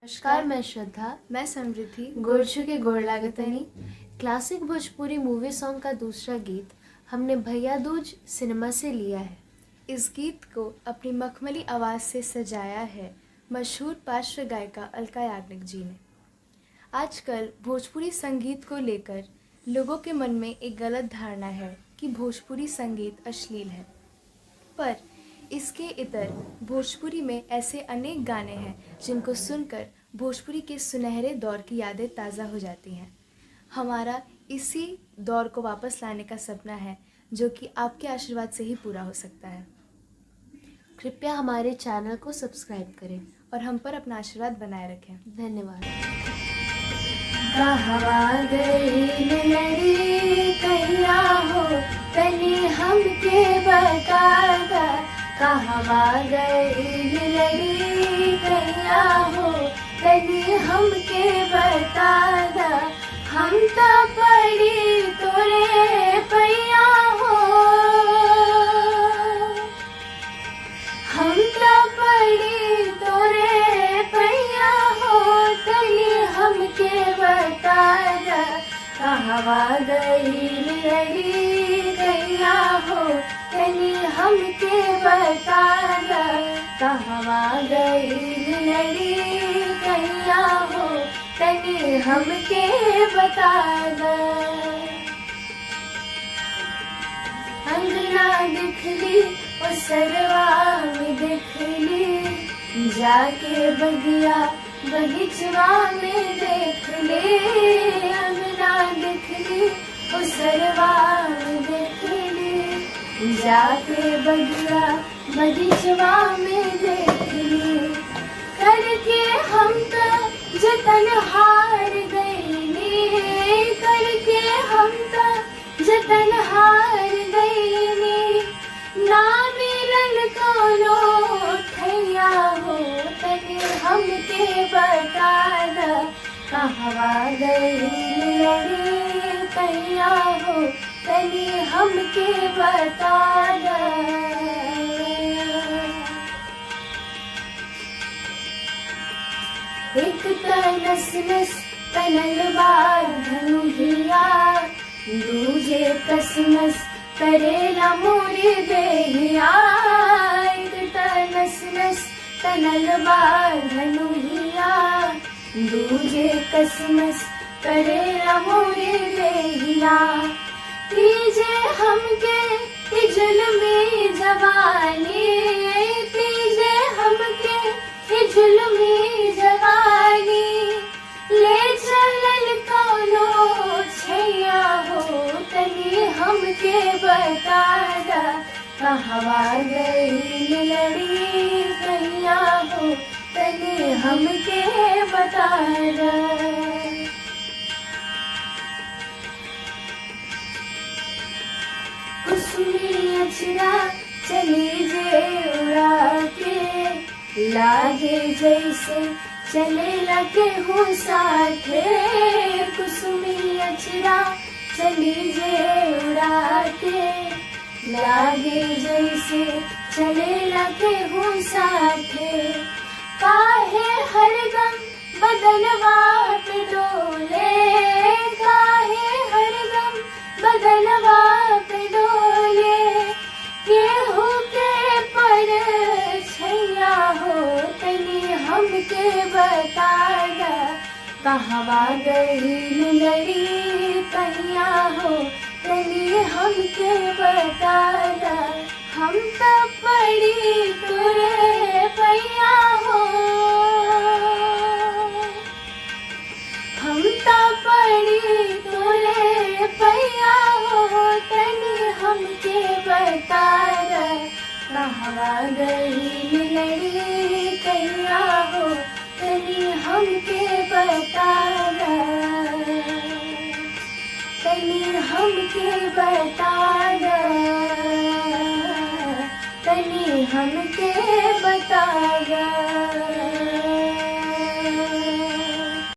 नमस्कार, मैं श्रद्धा। मैं समृद्धि। गोरछू के गोड़ लागतनी। क्लासिक भोजपुरी मूवी सॉन्ग का दूसरा गीत हमने भैया दूज सिनेमा से लिया है। इस गीत को अपनी मखमली आवाज़ से सजाया है मशहूर पार्श्व गायिका अलका याग्निक जी ने। आजकल भोजपुरी संगीत को लेकर लोगों के मन में एक गलत धारणा है कि भोजपुरी संगीत अश्लील है, पर इसके इतर भोजपुरी में ऐसे अनेक गाने हैं जिनको सुनकर भोजपुरी के सुनहरे दौर की यादें ताज़ा हो जाती हैं। हमारा इसी दौर को वापस लाने का सपना है जो कि आपके आशीर्वाद से ही पूरा हो सकता है। कृपया हमारे चैनल को सब्सक्राइब करें और हम पर अपना आशीर्वाद बनाए रखें। धन्यवाद। कहवा गई लड़ी कहिया हो तनी हमके बता दा। कहवा गई लड़ी कहिया हो तनी हमके बता दा। हम तो पड़ी तोरे पैया हो, हम तो पड़ी तोरे पैया हो तनी हमके बता दा। कहवा गई लड़ी गैया हो तनी हमके बता दा। कहवा गई लड़ी गैया हो तनी हमके बता दा। अंगना दिखली ओ सरवा में देखली, जाके बगिया बगीचवा में देख ले। अंगना दिखली ओ सरवा में देखली, जाके बगिया बगीचवा में देख ले। करके हम तो जतन हार गईनी, करके हम तो जतन हार गईनी। ना मिलन कोनो ठैया हो तनी हमके बता दा। कहवा गई लड़ी कैया हो तनी हमके बता दा। एक नस नस तनल बार धनुहिया, दूजे कसमस करेला मोरे देहिया। एक नस नस तनल बार धनुहिया, दूजे कसमस करेला मोरे देहिया। तीजे हमके तिजल में जवानी, तीजे हमके तिजल में जवानी। ले चलल कोनो छैया हो तनी हमके बता दा। कहवा गई लड़ी कैया हो तनी हमके बता दा। कुसुमी अचरा चली जे उड़ा के, लागे जैसे चले लगे हो साथे। कुसुमी अचरा चली जे उड़ा के, लागे जैसे चले लगे हो साथे। काहे हरदम बदलवा पे डोले, काहे हरदम बदलवा पे डोले। केहू के पर छैया हो तनी हमके बता दा। कहवा गई लड़ी कैया हो तनी हमके बता दा। हम तो पड़ी तोरे पैया हो, हम तो पड़ी तोरे पैया हो तनी हमके बता दा। कहवा गई लड़ी कैया हो तनी हमके बता दा। तनी हमके बता दा, तनी हमके बता दा।